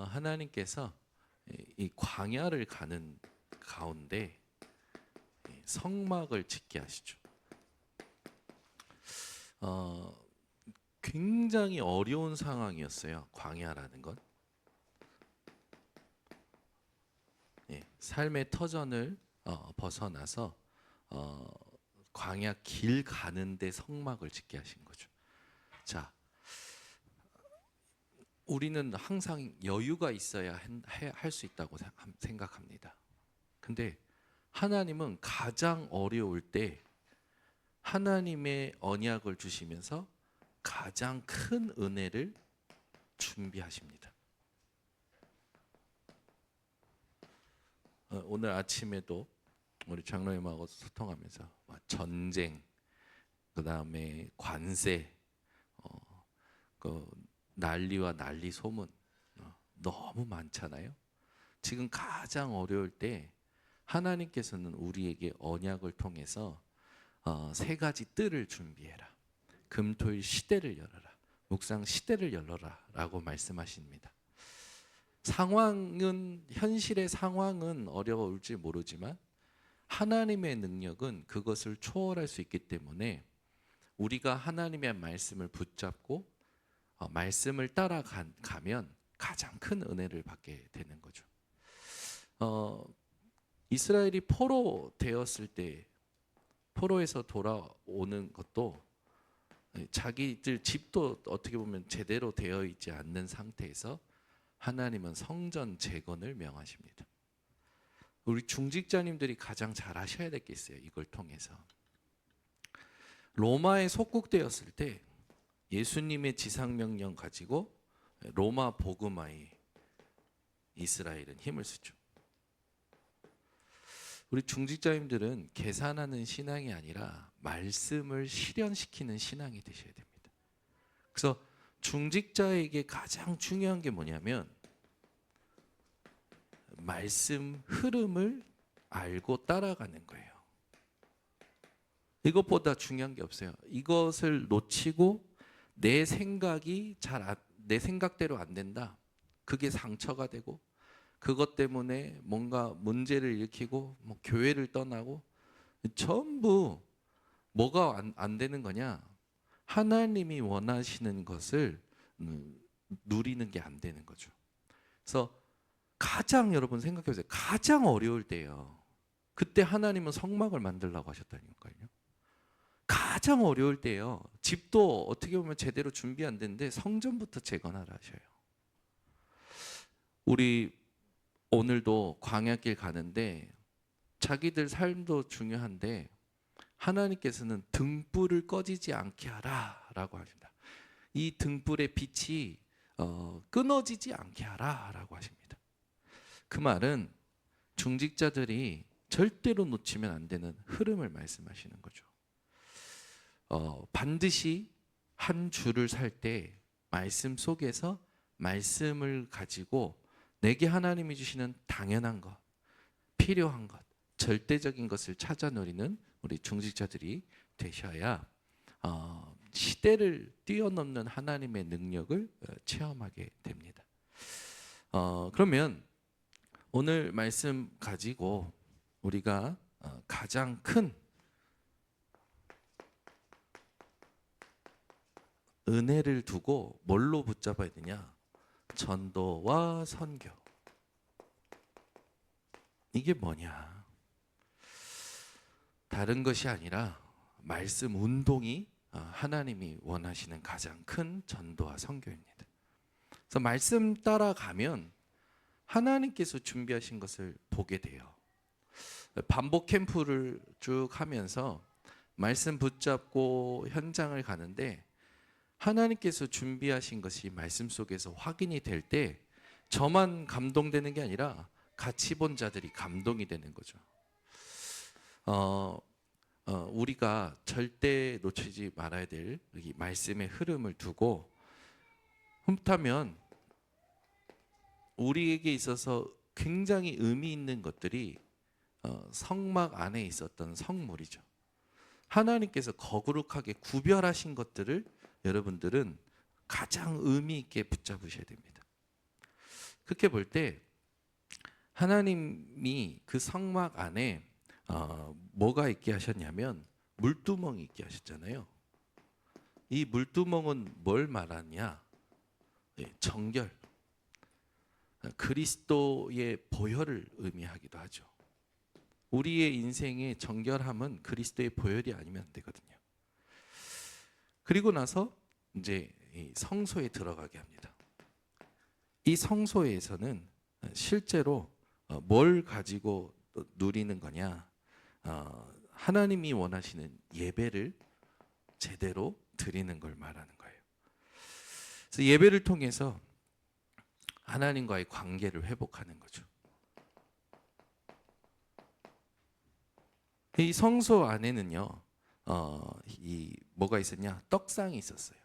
하나님께서 이 광야를 가는 가운데 성막을 짓게 하시죠. 굉장히 어려운 상황이었어요. 광야라는 건. 삶의 터전을 벗어나서 광야 길 가는데 성막을 짓게 하신 거죠. 자, 우리는 항상 여유가 있어야 할 수 있다고 생각합니다. 근데 하나님은 가장 어려울 때 하나님의 언약을 주시면서 가장 큰 은혜를 준비하십니다. 오늘 아침에도 우리 장로님하고 소통하면서 전쟁, 그 다음에 관세, 그 난리와 난리 소문 너무 많잖아요. 지금 가장 어려울 때 하나님께서는 우리에게 언약을 통해서 세 가지 뜰을 준비해라. 금토일 시대를 열어라. 묵상 시대를 열어라 라고 말씀하십니다. 현실의 상황은 어려울지 모르지만 하나님의 능력은 그것을 초월할 수 있기 때문에 우리가 하나님의 말씀을 붙잡고 말씀을 따라가면 가장 큰 은혜를 받게 되는 거죠. 이스라엘이 포로 되었을 때 포로에서 돌아오는 것도 자기들 집도 어떻게 보면 제대로 되어 있지 않는 상태에서 하나님은 성전 재건을 명하십니다. 우리 중직자님들이 가장 잘 하셔야 되겠어요. 이걸 통해서 로마에 속국되었을 때 예수님의 지상명령 가지고 로마 복음화에 이스라엘은 힘을 쓰죠. 우리 중직자님들은 계산하는 신앙이 아니라 말씀을 실현시키는 신앙이 되셔야 됩니다. 그래서 중직자에게 가장 중요한 게 뭐냐면 말씀 흐름을 알고 따라가는 거예요. 이것보다 중요한 게 없어요. 이것을 놓치고 내 생각대로 안 된다. 그게 상처가 되고 그것 때문에 뭔가 문제를 일으키고 교회를 떠나고 전부 뭐가 안 되는 거냐? 하나님이 원하시는 것을 누리는 게 안 되는 거죠. 그래서 여러분 생각해 보세요. 가장 어려울 때예요. 그때 하나님은 성막을 만들라고 하셨다니까요. 가장 어려울 때예요. 집도 어떻게 보면 제대로 준비 안 되는데 성전부터 재건하라 하셔요. 우리 오늘도 광야길 가는데 자기들 삶도 중요한데 하나님께서는 등불을 꺼지지 않게 하라 라고 하십니다. 이 등불의 빛이 끊어지지 않게 하라 라고 하십니다. 그 말은 중직자들이 절대로 놓치면 안 되는 흐름을 말씀하시는 거죠. 반드시 한 줄을 살 때 말씀 속에서 말씀을 가지고 내게 하나님이 주시는 당연한 것, 필요한 것, 절대적인 것을 찾아 누리는 우리 중직자들이 되셔야 시대를 뛰어넘는 하나님의 능력을 체험하게 됩니다. 그러면 오늘 말씀 가지고 우리가 가장 큰 은혜를 두고 뭘로 붙잡아야 되냐? 전도와 선교. 이게 뭐냐? 다른 것이 아니라 말씀 운동이 하나님이 원하시는 가장 큰 전도와 선교입니다. 그래서 말씀 따라가면 하나님께서 준비하신 것을 보게 돼요. 반복 캠프를 쭉 하면서 말씀 붙잡고 현장을 가는데 하나님께서 준비하신 것이 말씀 속에서 확인이 될 때 저만 감동되는 게 아니라 같이 본 자들이 감동이 되는 거죠. 우리가 절대 놓치지 말아야 될 이 말씀의 흐름을 두고 흠타면 우리에게 있어서 굉장히 의미 있는 것들이 성막 안에 있었던 성물이죠. 하나님께서 거룩하게 구별하신 것들을 여러분들은 가장 의미 있게 붙잡으셔야 됩니다. 그렇게 볼 때 하나님이 그 성막 안에 뭐가 있게 하셨냐면 물두멍이 있게 하셨잖아요. 이 물두멍은 뭘 말하냐? 정결, 그리스도의 보혈을 의미하기도 하죠. 우리의 인생의 정결함은 그리스도의 보혈이 아니면 안 되거든요. 그리고 나서 이제 성소에 들어가게 합니다. 이 성소에서는 실제로 뭘 가지고 누리는 거냐? 하나님이 원하시는 예배를 제대로 드리는 걸 말하는 거예요. 그래서 예배를 통해서 하나님과의 관계를 회복하는 거죠. 이 성소 안에는요, 이 뭐가 있었냐? 떡상이 있었어요.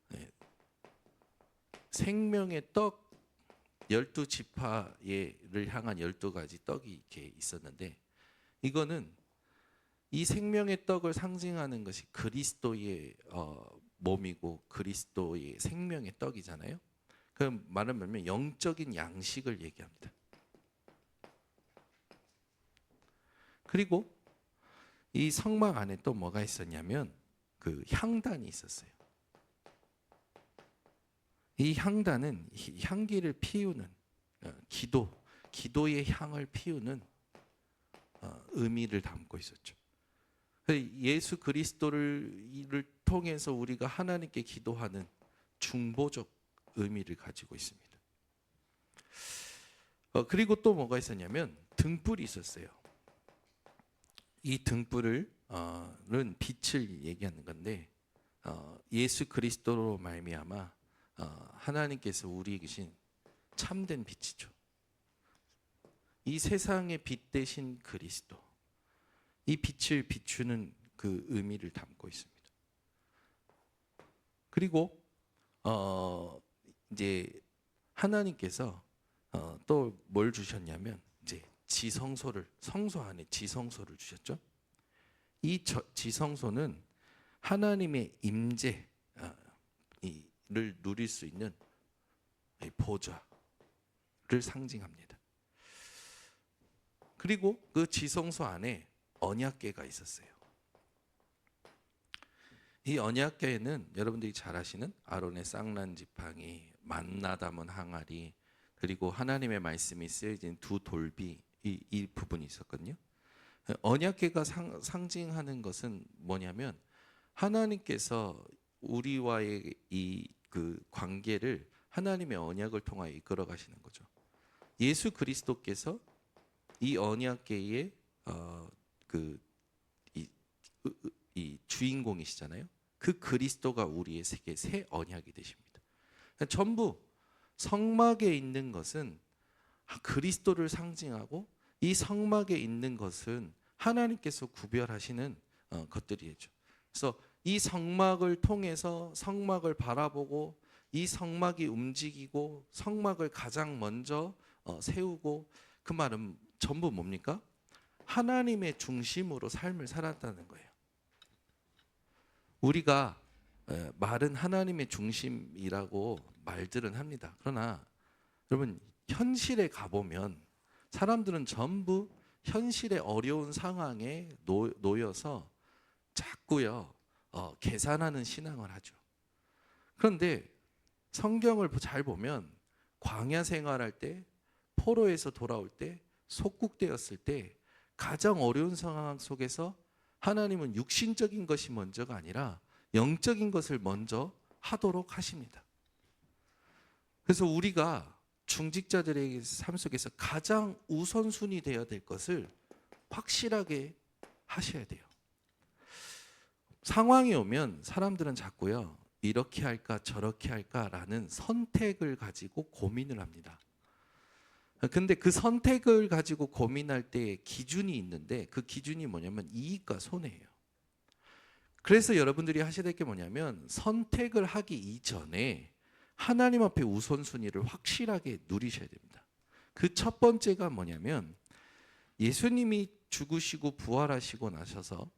네. 생명의 떡 12지파를 향한 12가지 떡이 이렇게 있었는데, 이거는 이 생명의 떡을 상징하는 것이 그리스도의 몸이고 그리스도의 생명의 떡이잖아요. 그럼 말하면 영적인 양식을 얘기합니다. 그리고 이 성막 안에 또 뭐가 있었냐면 그 향단이 있었어요. 이 향단은 향기를 피우는 기도의 향을 피우는 의미를 담고 있었죠. 예수 그리스도를 통해서 우리가 하나님께 기도하는 중보적 의미를 가지고 있습니다. 그리고 또 뭐가 있었냐면 등불이 있었어요. 이 등불은 빛을 얘기하는 건데 예수 그리스도로 말미암아 하나님께서 우리에게 계신 참된 빛이죠. 이 세상의 빛 대신 그리스도, 이 빛을 비추는 그 의미를 담고 있습니다. 그리고 이제 하나님께서 또 뭘 주셨냐면 이제 성소 안에 지성소를 주셨죠. 이 지성소는 하나님의 임재를 누릴 수 있는 보좌를 상징합니다. 그리고 그 지성소 안에 언약궤가 있었어요. 이 언약궤에는 여러분들이 잘 아시는 아론의 쌍난 지팡이, 만나 담은 항아리, 그리고 하나님의 말씀이 쓰여진 두 돌비, 이 부분이 있었거든요. 언약궤가 상징하는 것은 뭐냐면 하나님께서 우리와의 이 그 관계를 하나님의 언약을 통하여 이끌어 가시는 거죠. 예수 그리스도께서 이 언약궤의 이 주인공이시잖아요. 그 그리스도가 우리의 세계 새 언약이 되십니다. 전부 성막에 있는 것은 그리스도를 상징하고 이 성막에 있는 것은 하나님께서 구별하시는 것들이죠. 그래서 이 성막을 통해서 성막을 바라보고 이 성막이 움직이고 성막을 가장 먼저 세우고, 그 말은 전부 뭡니까? 하나님의 중심으로 삶을 살았다는 거예요. 우리가 말은 하나님의 중심이라고 말들은 합니다. 그러나 여러분 현실에 가보면 사람들은 전부 현실의 어려운 상황에 놓여서 자꾸요 계산하는 신앙을 하죠. 그런데 성경을 잘 보면 광야 생활할 때, 포로에서 돌아올 때, 속국되었을 때 가장 어려운 상황 속에서 하나님은 육신적인 것이 먼저가 아니라 영적인 것을 먼저 하도록 하십니다. 그래서 우리가 중직자들의 삶 속에서 가장 우선순위 되어야 될 것을 확실하게 하셔야 돼요. 상황이 오면 사람들은 자꾸요 이렇게 할까 저렇게 할까라는 선택을 가지고 고민을 합니다. 근데 그 선택을 가지고 고민할 때 기준이 있는데 그 기준이 뭐냐면 이익과 손해예요. 그래서 여러분들이 하셔야 될 게 뭐냐면 선택을 하기 이전에 하나님 앞에 우선순위를 확실하게 누리셔야 됩니다. 그 첫 번째가 뭐냐면 예수님이 죽으시고 부활하시고 나셔서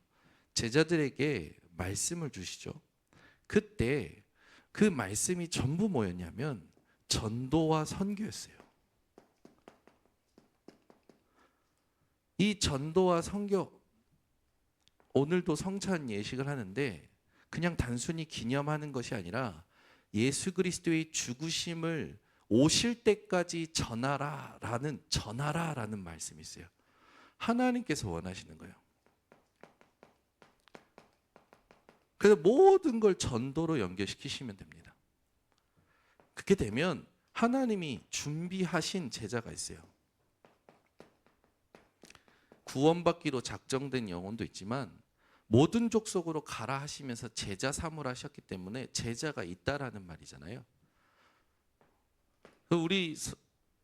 제자들에게 말씀을 주시죠. 그때 그 말씀이 전부 뭐였냐면 전도와 선교였어요. 이 전도와 선교, 오늘도 성찬 예식을 하는데 그냥 단순히 기념하는 것이 아니라 예수 그리스도의 죽으심을 오실 때까지 전하라라는 말씀이 있어요. 하나님께서 원하시는 거예요. 그래서 모든 걸 전도로 연결시키시면 됩니다. 그렇게 되면 하나님이 준비하신 제자가 있어요. 구원받기로 작정된 영혼도 있지만 모든 족속으로 가라 하시면서 제자 삼으라 하셨기 때문에 제자가 있다라는 말이잖아요. 우리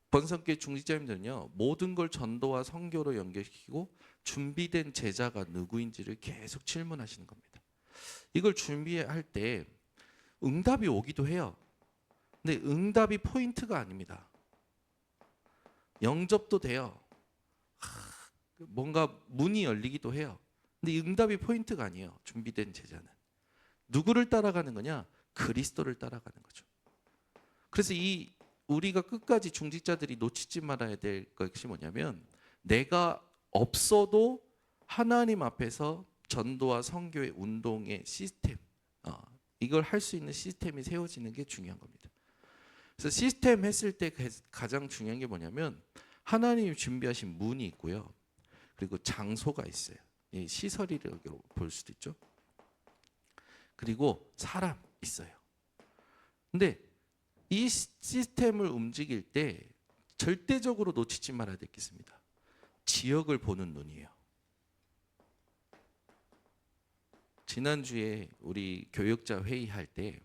번성교회 중직자님들은요, 모든 걸 전도와 선교로 연결시키고 준비된 제자가 누구인지를 계속 질문하시는 겁니다. 이걸 준비할 때 응답이 오기도 해요. 근데 응답이 포인트가 아닙니다. 영접도 돼요. 뭔가 문이 열리기도 해요. 근데 응답이 포인트가 아니에요. 준비된 제자는 누구를 따라가는 거냐? 그리스도를 따라가는 거죠. 그래서 우리가 끝까지 중직자들이 놓치지 말아야 될 것이 뭐냐면, 내가 없어도 하나님 앞에서 전도와 선교의 운동의 시스템, 이걸 할 수 있는 시스템이 세워지는 게 중요한 겁니다. 그래서 시스템 했을 때 가장 중요한 게 뭐냐면, 하나님이 준비하신 문이 있고요, 그리고 장소가 있어요. 시설이라고 볼 수도 있죠. 그리고 사람 있어요. 근데 이 시스템을 움직일 때 절대적으로 놓치지 말아야 될 게 있습니다. 지역을 보는 눈이에요. 지난주에 우리 교역자 회의할 때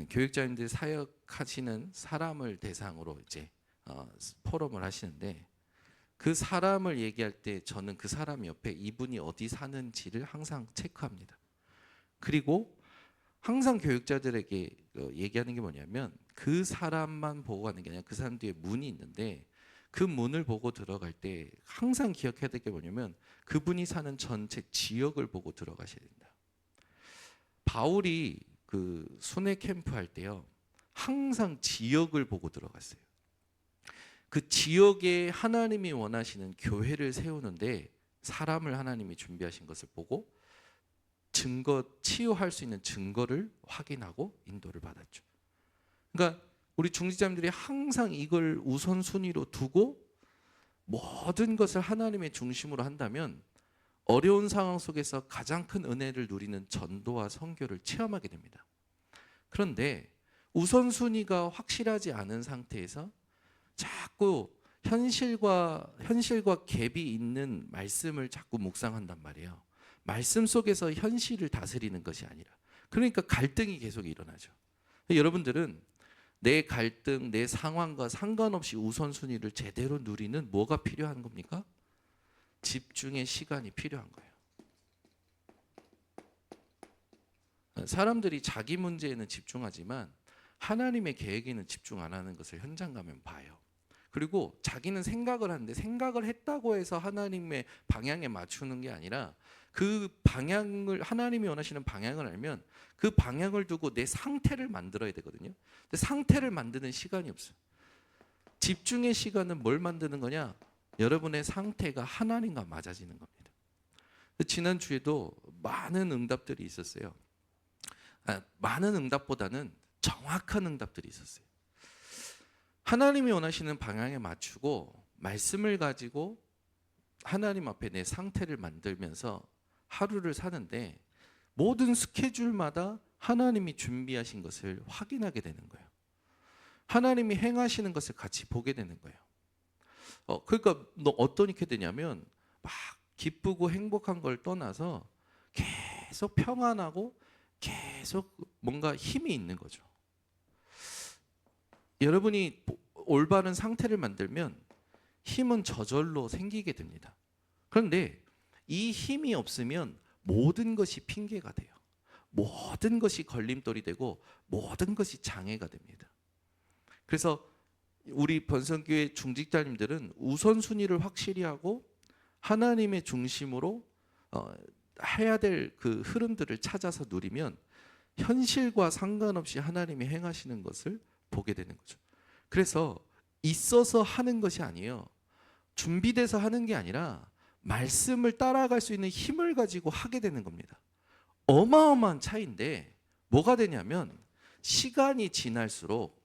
교역자님들 사역하시는 사람을 대상으로 이제 포럼을 하시는데, 그 사람을 얘기할 때 저는 그 사람 옆에 이분이 어디 사는지를 항상 체크합니다. 그리고 항상 교육자들에게 얘기하는 게 뭐냐면, 그 사람만 보고 가는 게 아니라 그 사람 뒤에 문이 있는데 그 문을 보고 들어갈 때 항상 기억해야 될 게 뭐냐면, 그분이 사는 전체 지역을 보고 들어가셔야 된다. 바울이 그 순회 캠프 할 때요, 항상 지역을 보고 들어갔어요. 그 지역에 하나님이 원하시는 교회를 세우는데 사람을 하나님이 준비하신 것을 보고 치유할 수 있는 증거를 확인하고 인도를 받았죠. 그러니까 우리 중직자님들이 항상 이걸 우선순위로 두고 모든 것을 하나님의 중심으로 한다면 어려운 상황 속에서 가장 큰 은혜를 누리는 전도와 선교를 체험하게 됩니다. 그런데 우선순위가 확실하지 않은 상태에서 자꾸 현실과 갭이 있는 말씀을 자꾸 묵상한단 말이에요. 말씀 속에서 현실을 다스리는 것이 아니라, 그러니까 갈등이 계속 일어나죠. 여러분들은 내 갈등, 내 상황과 상관없이 우선순위를 제대로 누리는 뭐가 필요한 겁니까? 집중의 시간이 필요한 거예요. 사람들이 자기 문제에는 집중하지만 하나님의 계획에는 집중 안 하는 것을 현장 가면 봐요. 그리고 자기는 생각을 하는데 생각을 했다고 해서 하나님의 방향에 맞추는 게 아니라, 그 방향을, 하나님이 원하시는 방향을 알면 그 방향을 두고 내 상태를 만들어야 되거든요. 근데 상태를 만드는 시간이 없어요. 집중의 시간은 뭘 만드는 거냐? 여러분의 상태가 하나님과 맞아지는 겁니다. 지난주에도 많은 응답들이 있었어요. 많은 응답보다는 정확한 응답들이 있었어요. 하나님이 원하시는 방향에 맞추고 말씀을 가지고 하나님 앞에 내 상태를 만들면서 하루를 사는데, 모든 스케줄마다 하나님이 준비하신 것을 확인하게 되는 거예요. 하나님이 행하시는 것을 같이 보게 되는 거예요. 그러니까 어떻게 되냐면, 막 기쁘고 행복한 걸 떠나서 계속 평안하고 계속 뭔가 힘이 있는 거죠. 여러분이 올바른 상태를 만들면 힘은 저절로 생기게 됩니다. 그런데 이 힘이 없으면 모든 것이 핑계가 돼요. 모든 것이 걸림돌이 되고 모든 것이 장애가 됩니다. 그래서 우리 번성교회 중직자님들은 우선순위를 확실히 하고 하나님의 중심으로 해야 될 그 흐름들을 찾아서 누리면 현실과 상관없이 하나님이 행하시는 것을 보게 되는 거죠. 그래서 있어서 하는 것이 아니에요. 준비돼서 하는 게 아니라 말씀을 따라갈 수 있는 힘을 가지고 하게 되는 겁니다. 어마어마한 차이인데 뭐가 되냐면 시간이 지날수록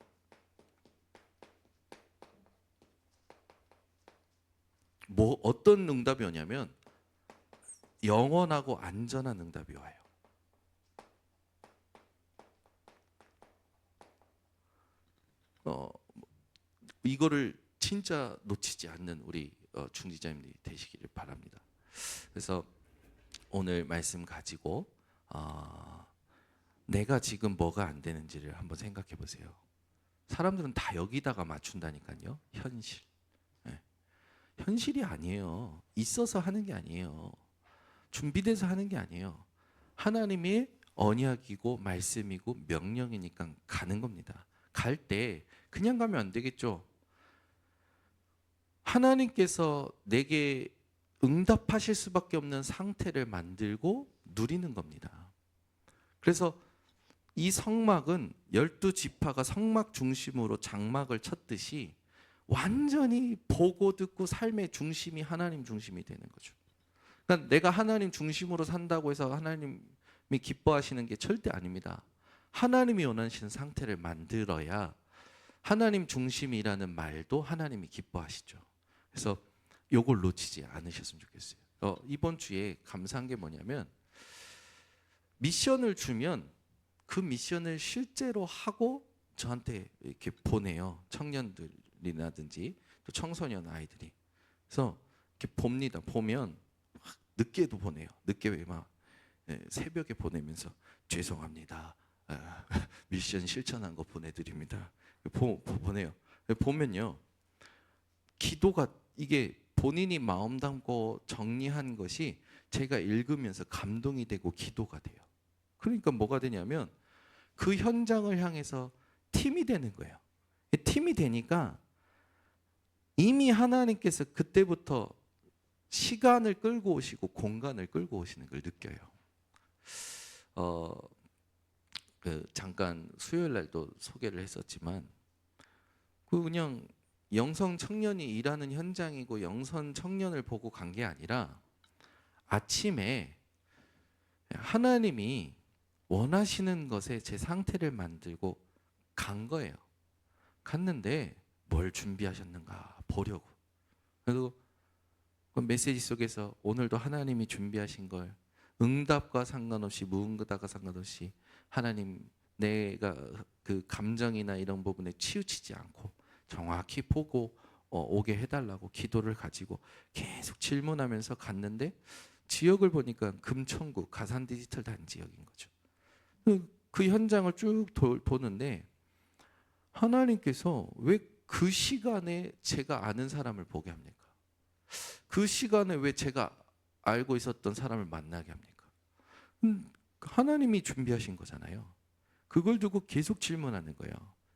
어떤 응답이 오냐면 영원하고 안전한 응답이 와요. 이거를 진짜 놓치지 않는 우리 중지자님들이 되시기를 바랍니다. 그래서 오늘 말씀 가지고 내가 지금 뭐가 안 되는지를 한번 생각해 보세요. 사람들은 다 여기다가 맞춘다니까요. 현실. 네. 현실이 아니에요. 있어서 하는 게 아니에요. 준비돼서 하는 게 아니에요. 하나님의 언약이고 말씀이고 명령이니까 가는 겁니다. 갈 때 그냥 가면 안 되겠죠. 하나님께서 내게 응답하실 수밖에 없는 상태를 만들고 누리는 겁니다. 그래서 이 성막은 12지파가 성막 중심으로 장막을 쳤듯이 완전히 보고 듣고 삶의 중심이 하나님 중심이 되는 거죠. 그러니까 내가 하나님 중심으로 산다고 해서 하나님이 기뻐하시는 게 절대 아닙니다. 하나님이 원하시는 상태를 만들어야 하나님 중심이라는 말도 하나님이 기뻐하시죠. 그래서 요걸 놓치지 않으셨으면 좋겠어요. 이번 주에 감사한 게 뭐냐면 미션을 주면 그 미션을 실제로 하고 저한테 이렇게 보내요. 청년들이라든지 또 청소년 아이들이. 그래서 이렇게 봅니다. 보면 늦게도 보내요. 늦게 왜 막 새벽에 보내면서 죄송합니다. 미션 실천한 거 보내드립니다. 보내요. 보면요. 기도가 이게 본인이 마음 담고 정리한 것이 제가 읽으면서 감동이 되고 기도가 돼요. 그러니까 뭐가 되냐면 그 현장을 향해서 팀이 되는 거예요. 팀이 되니까 이미 하나님께서 그때부터 시간을 끌고 오시고 공간을 끌고 오시는 걸 느껴요. 잠깐 수요일 날도 소개를 했었지만 그냥 영성 청년이 일하는 현장이고 영성 청년을 보고 간 게 아니라 아침에 하나님이 원하시는 것에 제 상태를 만들고 간 거예요. 갔는데 뭘 준비하셨는가 보려고. 그리고 그 메시지 속에서 오늘도 하나님이 준비하신 걸 응답과 상관없이 무응답과 상관없이 하나님 내가 그 감정이나 이런 부분에 치우치지 않고 정확히 보고 오게 해달라고 기도를 가지고 계속 질문하면서 갔는데 지역을 보니까 금천구 가산 디지털 단지역인 거죠. 그 현장을 쭉 보는데 하나님께서 왜 그 시간에 제가 아는 사람을 보게 합니까? 그 시간에 왜 제가 알고 있었던 사람을 만나게 합니까? 하나님이 준비하신 거잖아요. 그걸 두고 계속 질문하는 거예요.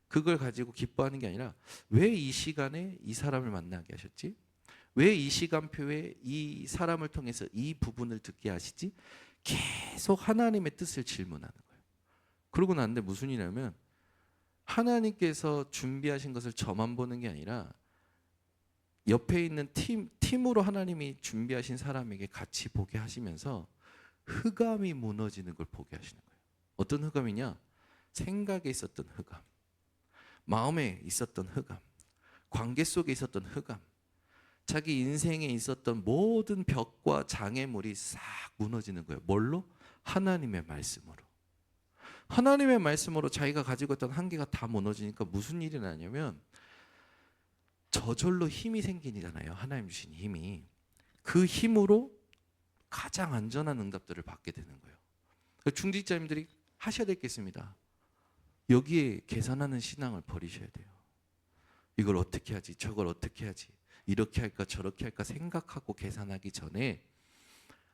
그걸 가지고 기뻐하는 게 아니라 왜 이 시간에 이 사람을 만나게 하셨지? 왜 이 시간표에 이 사람을 통해서 이 부분을 듣게 하시지? 계속 하나님의 뜻을 질문하는 거예요. 그러고 났는데 무슨 일이냐면 하나님께서 준비하신 것을 저만 보는 게 아니라 옆에 있는 팀으로 하나님이 준비하신 사람에게 같이 보게 하시면서 흑암이 무너지는 걸 보게 하시는 거예요. 어떤 흑암이냐? 생각에 있었던 흑암, 마음에 있었던 흑암, 관계 속에 있었던 흑암, 자기 인생에 있었던 모든 벽과 장애물이 싹 무너지는 거예요. 뭘로? 하나님의 말씀으로. 하나님의 말씀으로 자기가 가지고 있던 한계가 다 무너지니까 무슨 일이 나냐면 저절로 힘이 생기잖아요. 하나님 주신 힘이. 그 힘으로 가장 안전한 응답들을 받게 되는 거예요. 중직자님들이 하셔야 될 게 있습니다. 여기에 계산하는 신앙을 버리셔야 돼요. 이걸 어떻게 하지? 저걸 어떻게 하지? 이렇게 할까 저렇게 할까 생각하고 계산하기 전에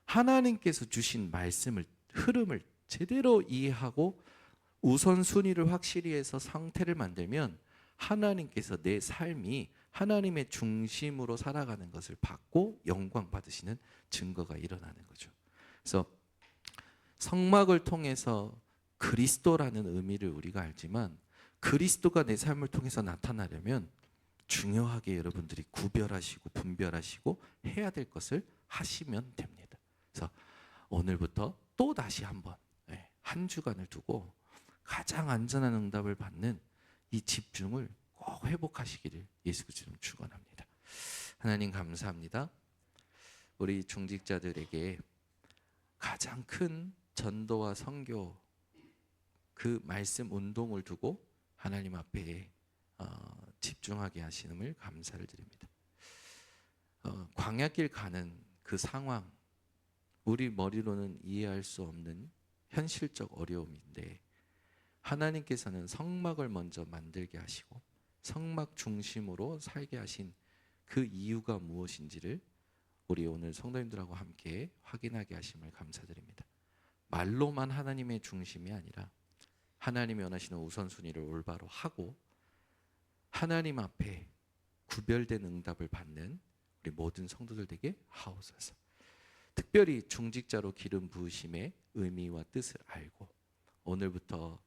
하나님께서 주신 말씀을 흐름을 제대로 이해하고 우선순위를 확실히 해서 상태를 만들면 하나님께서 내 삶이 하나님의 중심으로 살아가는 것을 받고 영광 받으시는 증거가 일어나는 거죠. 그래서 성막을 통해서 그리스도라는 의미를 우리가 알지만 그리스도가 내 삶을 통해서 나타나려면 중요하게 여러분들이 구별하시고 분별하시고 해야 될 것을 하시면 됩니다. 그래서 오늘부터 또 다시 한번 한 주간을 두고 가장 안전한 응답을 받는 이 집중을 꼭 회복하시기를 예수 그리스도로 축원합니다. 하나님 감사합니다. 우리 중직자들에게 가장 큰 전도와 선교 그 말씀 운동을 두고 하나님 앞에 집중하게 하시는을 감사를 드립니다. 광야길 가는 그 상황, 우리 머리로는 이해할 수 없는 현실적 어려움인데 하나님께서는 성막을 먼저 만들게 하시고 성막 중심으로 살게 하신 그 이유가 무엇인지를 우리 오늘 성도님들하고 함께 확인하게 하심을 감사드립니다. 말로만 하나님의 중심이 아니라 하나님이 원하시는 우선순위를 올바로 하고 하나님 앞에 구별된 응답을 받는 우리 모든 성도들 되게 하옵소서. 특별히 중직자로 기름 부으심의 의미와 뜻을 알고 오늘부터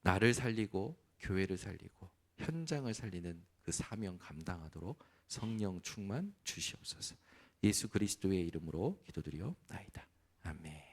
나를 살리고 교회를 살리고 현장을 살리는 그 사명 감당하도록 성령 충만 주시옵소서. 예수 그리스도의 이름으로 기도드리옵나이다. 아멘.